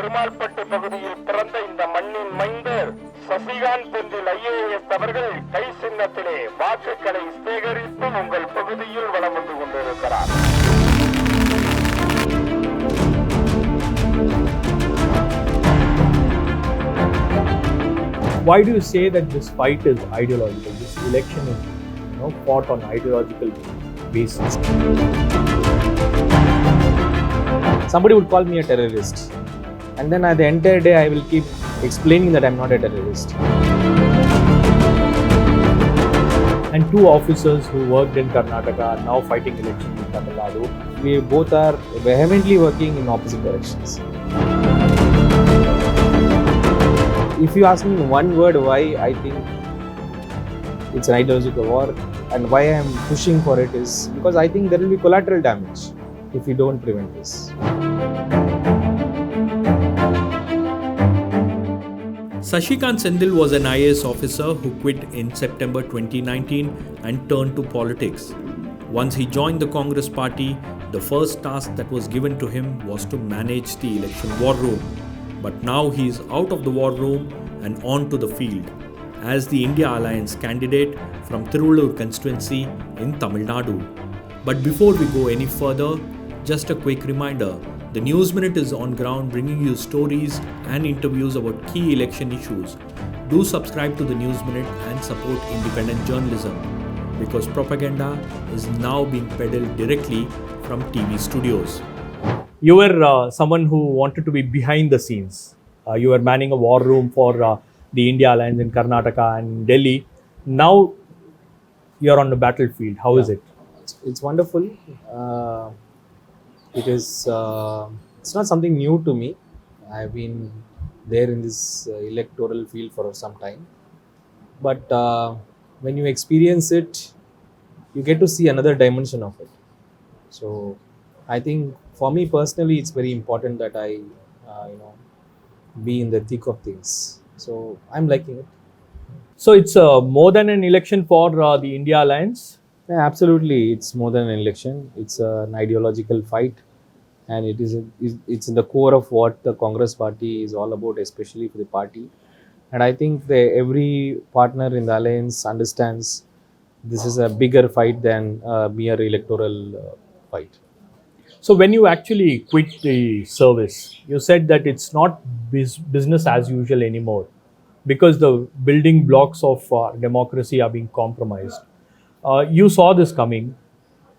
பெருமாள்பட்டு பகுதியில் பிறந்த இந்த மண்ணின் மைந்தர் சசிகாந்த் செந்தில் IAS அவர்கள் கை சின்னத்திலே வாக்குகளை சேகரித்து உங்கள் பகுதியில் வலம் வந்து கொண்டிருக்கிறார். Why do you say that this fight is ideological? This election is, fought on ideological basis. Somebody would call me a terrorist, and then at the entire day I will keep explaining that I'm not a terrorist. And two officers who worked in Karnataka are now fighting elections in Tamil Nadu. We both are vehemently working in opposite directions. If you ask me in one word why I think it's an ideological war and why I am pushing for it is because I think there will be collateral damage if we don't prevent this. Sasikanth Senthil was an IAS officer who quit in September 2019 and turned to politics. Once he joined the Congress party, the first task that was given to him was to manage the election war room. But now he is out of the war room and on to the field as the India Alliance candidate from Thiruvallur constituency in Tamil Nadu. But before we go any further, just a quick reminder, the News Minute is on ground bringing you stories and interviews about key election issues. Do subscribe to the News Minute and support independent journalism because propaganda is now being peddled directly from TV studios. You were someone who wanted to be behind the scenes. You were manning a war room for the India Alliance in Karnataka and Delhi. Now you're on the battlefield. How is it? It's wonderful. It's not something new to me. I've been there in this electoral field for some time. But when you experience it, you get to see another dimension of it. So I think for me personally, it's very important that I, be in the thick of things. So I'm liking it. So it's more than an election for the India Alliance? Yeah, absolutely, it's more than an election. It's an ideological fight, and it's in the core of what the Congress party is all about, especially for the party. And I think every partner in the alliance understands this is a bigger fight than a mere electoral fight. So when you actually quit the service, you said that it's not business as usual anymore because the building blocks of democracy are being compromised. You saw this coming,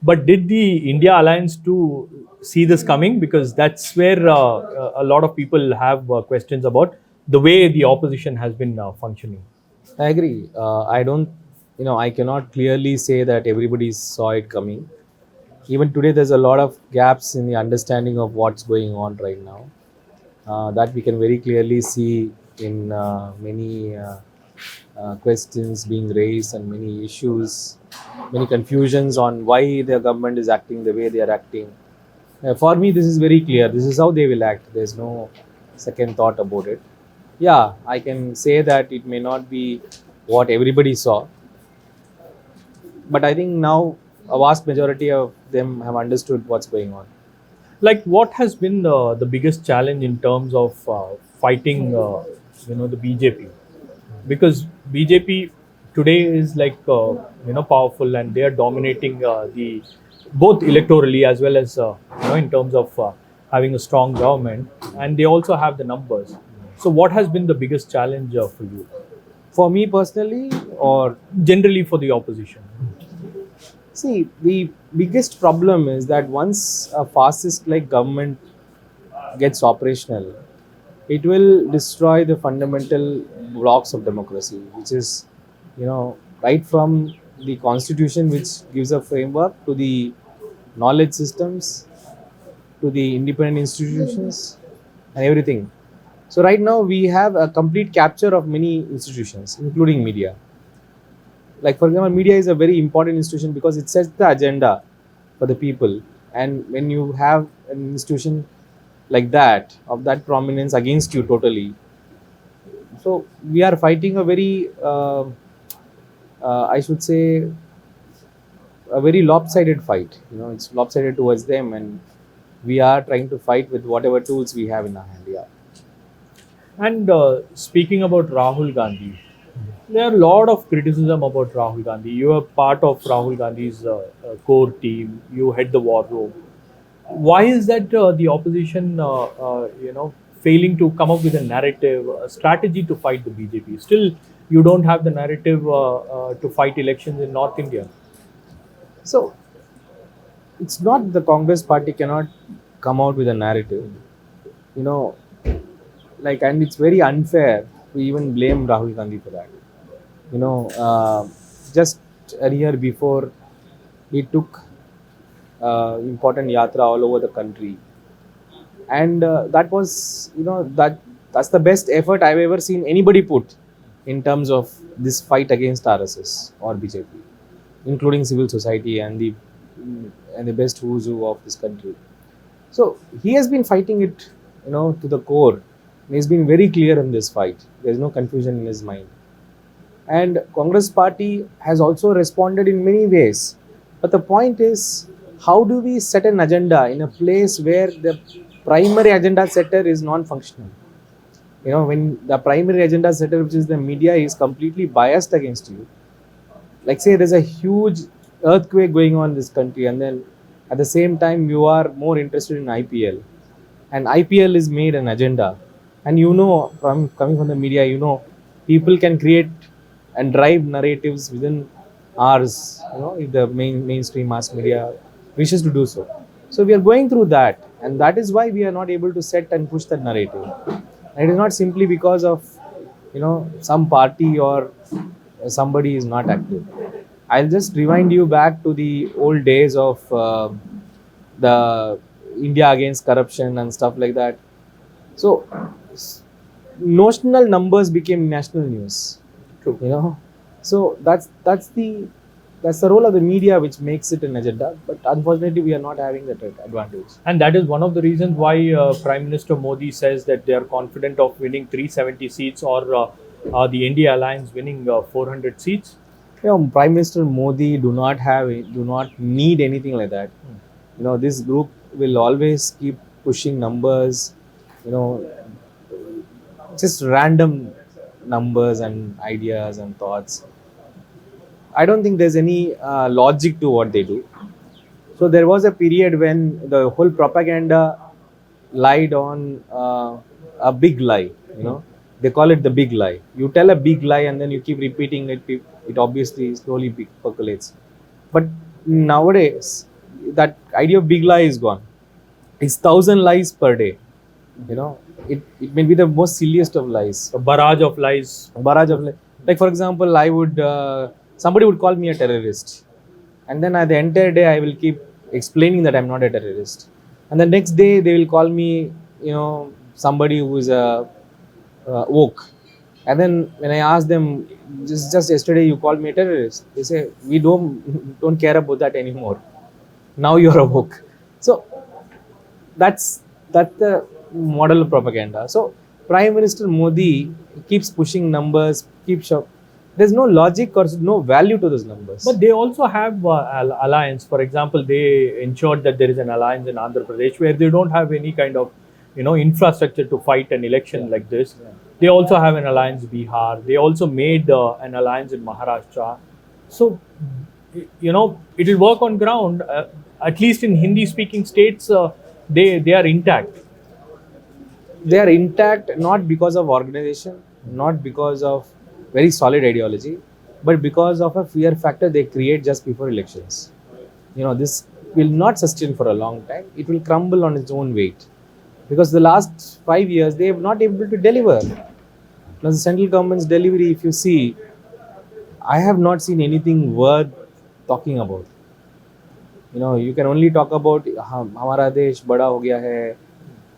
but did the India Alliance too see this coming? Because that's where a lot of people have questions about the way the opposition has been functioning. I agree. I cannot clearly say that everybody saw it coming. Even today, there's a lot of gaps in the understanding of what's going on right now. That we can very clearly see in many questions being raised and many issues, many confusions on why the government is acting the way they are acting. For me, this is very clear. This is how they will act. There's no second thought about it. Yeah, I can say that it may not be what everybody saw, but I think now a vast majority of them have understood what's going on. Like, what has been the biggest challenge in terms of fighting, the BJP? Because BJP today is like, powerful, and they are dominating both electorally as well as, in terms of having a strong government, and they also have the numbers. So what has been the biggest challenge for you? For me personally, or generally for the opposition? See, the biggest problem is that once a fascist-like government gets operational, it will destroy the fundamental blocks of democracy, which is, right from the constitution, which gives a framework, to the knowledge systems, to the independent institutions, and everything. So right now we have a complete capture of many institutions, including media. Like, for example, media is a very important institution because it sets the agenda for the people. And when you have an institution like that, of that prominence against you totally, so we are fighting a very, I should say, a very lopsided fight. It's lopsided towards them, and we are trying to fight with whatever tools we have in our hand. Yeah. And speaking about Rahul Gandhi, there are a lot of criticism about Rahul Gandhi. You are part of Rahul Gandhi's core team. You head the war room. Why is that the opposition, failing to come up with a narrative, a strategy to fight the BJP? Still, you don't have the narrative to fight elections in North India. So it's not the Congress party cannot come out with a narrative, you know, and it's very unfair to even blame Rahul Gandhi for that. You know, just a year before, he took important yatra all over the country, and that was, that's the best effort I've ever seen anybody put in terms of this fight against RSS or BJP, including civil society and the best who's who of this country. So he has been fighting it, to the core. He's been very clear in this fight. There's no confusion in his mind. And Congress party has also responded in many ways. But the point is, how do we set an agenda in a place where the primary agenda setter is non-functional? When the primary agenda setter, which is the media, is completely biased against you. Like say there's a huge earthquake going on in this country, and then at the same time you are more interested in IPL. And IPL is made an agenda. And from coming from the media, people can create and drive narratives within hours, if the mainstream mass media wishes to do so. So we are going through that, and that is why we are not able to set and push that narrative. And it is not simply because of, some party or somebody is not active. I'll just rewind you back to the old days of the India against corruption and stuff like that. So notional numbers became national news. True. So that's the role of the media, which makes it an agenda. But unfortunately, we are not having that advantage. And that is one of the reasons why Prime Minister Modi says that they are confident of winning 370 seats, or the India Alliance winning 400 seats. Prime Minister Modi do not need anything like that. This group will always keep pushing numbers, just random numbers and ideas and thoughts. I don't think there's any logic to what they do. So there was a period when the whole propaganda lied on a big lie. They call it the big lie. You tell a big lie and then you keep repeating it. It obviously slowly percolates. But nowadays, that idea of big lie is gone. It's 1,000 lies per day. It may be the most silliest of lies. A barrage of lies. Like for example, somebody would call me a terrorist, and then the entire day I will keep explaining that I'm not a terrorist. And the next day they will call me, somebody who is woke. And then when I ask them, just yesterday you called me a terrorist, they say, we don't care about that anymore. Now you're a woke. So that's the model of propaganda. So Prime Minister Modi keeps pushing numbers, there's no logic or no value to those numbers. But they also have alliance. For example, they ensured that there is an alliance in Andhra Pradesh where they don't have any kind of infrastructure to fight an election like this. They also have an alliance in Bihar. They also made an alliance in Maharashtra. So, it will work on ground. At least in Hindi-speaking states, they are intact. They are intact not because of organization, not because of very solid ideology, but because of a fear factor they create just before elections. This will not sustain for a long time. It will crumble on its own weight. Because the last 5 years, they have not able to deliver. Now, the central government's delivery, if you see, I have not seen anything worth talking about. You can only talk about हमारा देश बड़ा हो गया है,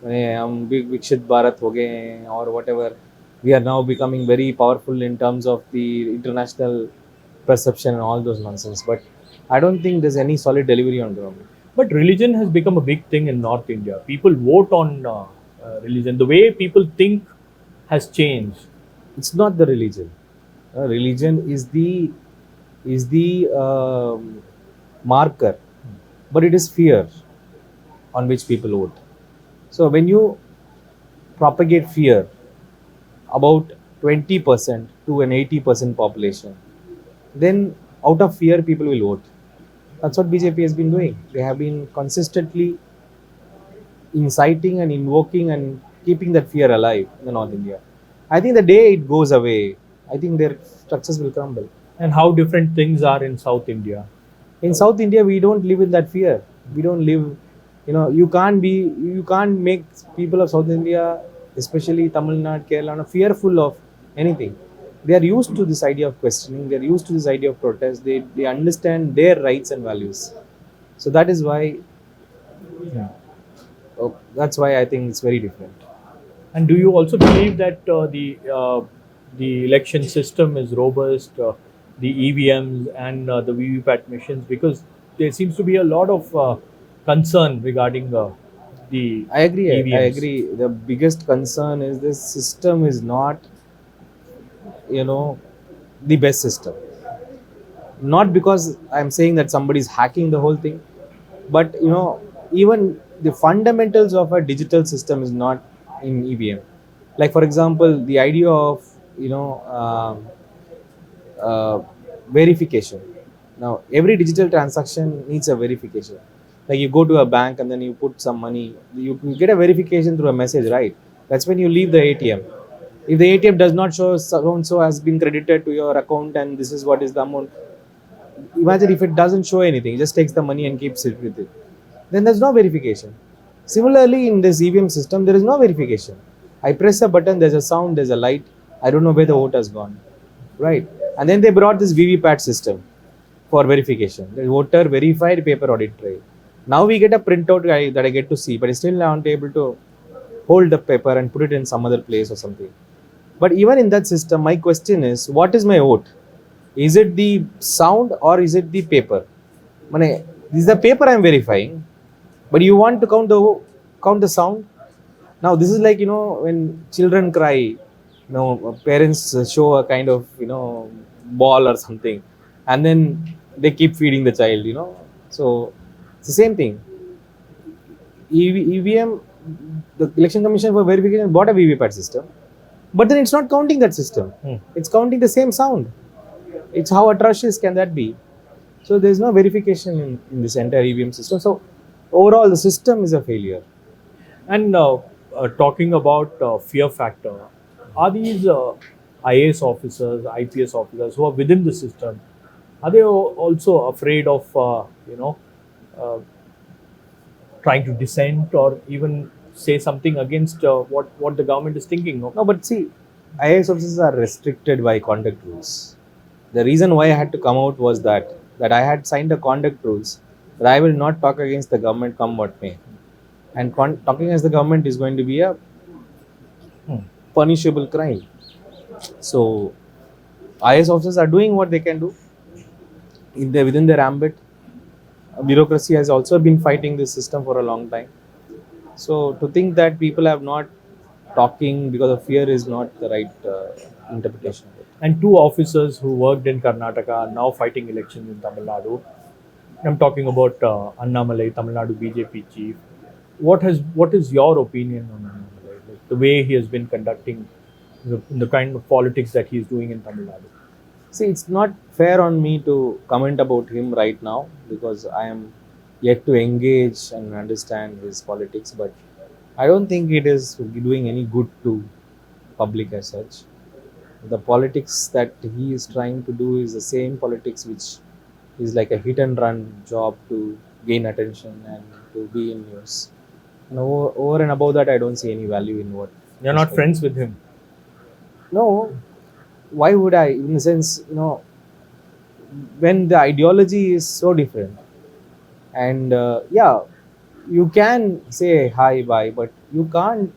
हम विकसित भारत हो गए हैं, or whatever. We are now becoming very powerful in terms of the international perception and all those nonsense. But I don't think there's any solid delivery on ground. But religion has become a big thing in North India. People vote on religion. The way people think has changed. It's not the religion. Religion is the marker, but it is fear on which people vote. So when you propagate fear, about 20% to an 80% population, then out of fear people will vote. That's what BJP has been doing. They have been consistently inciting and invoking and keeping that fear alive in the North India. I think the day it goes away, I think their structures will crumble. And how different things are in South India. In South India, we don't live in that fear. We don't live, you can't make people of South India, especially Tamil Nadu, Kerala, fearful of anything. They are used to this idea of questioning. They are used to this idea of protest. They understand their rights and values. So that is why, that's why I think it's very different. And do you also believe that the election system is robust, the EVMs and the VVPAT machines? Because there seems to be a lot of concern regarding the I agree. EVMs. I agree. The biggest concern is this system is not, the best system. Not because I'm saying that somebody is hacking the whole thing, but even the fundamentals of a digital system is not in EVM. Like for example, the idea of verification. Now every digital transaction needs a verification. Like you go to a bank and then you put some money, you get a verification through a message, right? That's when you leave the ATM. If the ATM does not show so and so has been credited to your account and this is what is the amount, imagine if it doesn't show anything, it just takes the money and keeps it with it, then there's no verification. Similarly, in this EVM system, there is no verification. I press a button, there's a sound, there's a light, I don't know where the vote has gone, right? And then they brought this VVPAT system for verification. The voter verified paper audit trail. Now we get a printout that I get to see, but still I aren't able to hold the paper and put it in some other place or something. But even in that system, my question is, what is my vote? Is it the sound or is it the paper? This is the paper I'm verifying, but you want to count the sound? Now this is like, when children cry, parents show a kind of, ball or something, and then they keep feeding the child, So it's the same thing. EVM, the Election Commission for verification bought a VVPAT system, but then it's not counting that system. It's counting the same sound. It's how atrocious can that be? So there's no verification in this entire EVM system. So overall, the system is a failure. And talking about fear factor, are these IAS officers, IPS officers who are within the system, are they also afraid of, trying to dissent or even say something against what the government is thinking of? No, but see, IAS officers are restricted by conduct rules. The reason why I had to come out was that I had signed a conduct rules that I will not talk against the government come what may. And talking against the government is going to be a punishable crime. So IAS officers are doing what they can do within their ambit. Bureaucracy has also been fighting this system for a long time. So to think that people have not talking because of fear is not the right interpretation. And two officers who worked in Karnataka are now fighting elections in Tamil Nadu. I'm talking about Annamalai, Tamil Nadu BJP chief. What is your opinion on Annamalai? Like the way he has been conducting the kind of politics that he is doing in Tamil Nadu? See, it's not fair on me to comment about him right now because I am yet to engage and understand his politics, but I don't think it is doing any good to public as such. The politics that he is trying to do is the same politics which is like a hit and run job to gain attention and to be in news. And over and above that, I don't see any value in what. You're not friends with him? No. Why would I? In the sense, when the ideology is so different, and you can say hi, bye, but you can't.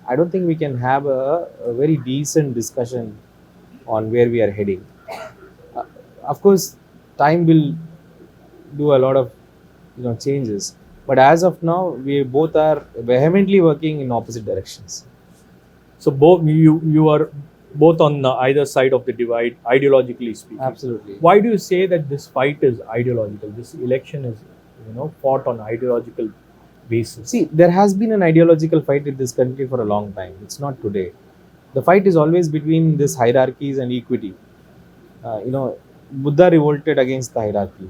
I don't think we can have a very decent discussion on where we are heading. Of course, time will do a lot of changes, but as of now, we both are vehemently working in opposite directions. So both you are both on either side of the divide, ideologically speaking. Absolutely. Why do you say that this fight is ideological? This election is, fought on ideological basis. See, there has been an ideological fight in this country for a long time. It's not today. The fight is always between this hierarchies and equity. Buddha revolted against the hierarchy.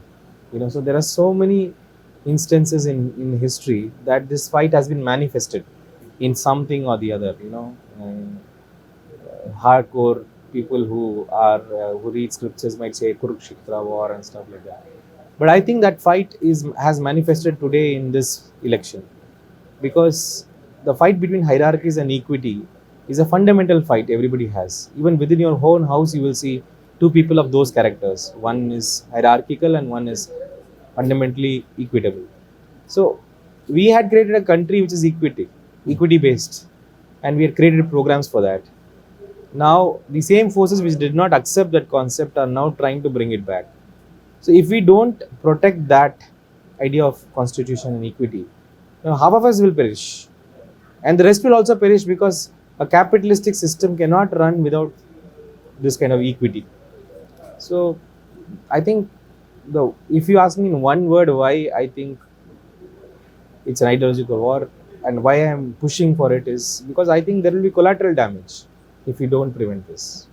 So there are so many instances in history that this fight has been manifested in something or the other. Hardcore people who read scriptures might say Kurukshetra war and stuff like that. But I think that fight has manifested today in this election, because the fight between hierarchies and equity is a fundamental fight everybody has. Even within your own house, you will see two people of those characters. One is hierarchical and one is fundamentally equitable. So we had created a country which is equity based, and we had created programs for that. Now the same forces which did not accept that concept are now trying to bring it back. So if we don't protect that idea of constitution and equity, half of us will perish, and the rest will also perish, because a capitalistic system cannot run without this kind of equity. So I think, if you ask me in one word why I think it's an ideological war and why I am pushing for it, is because I think there will be collateral damage if we don't prevent this.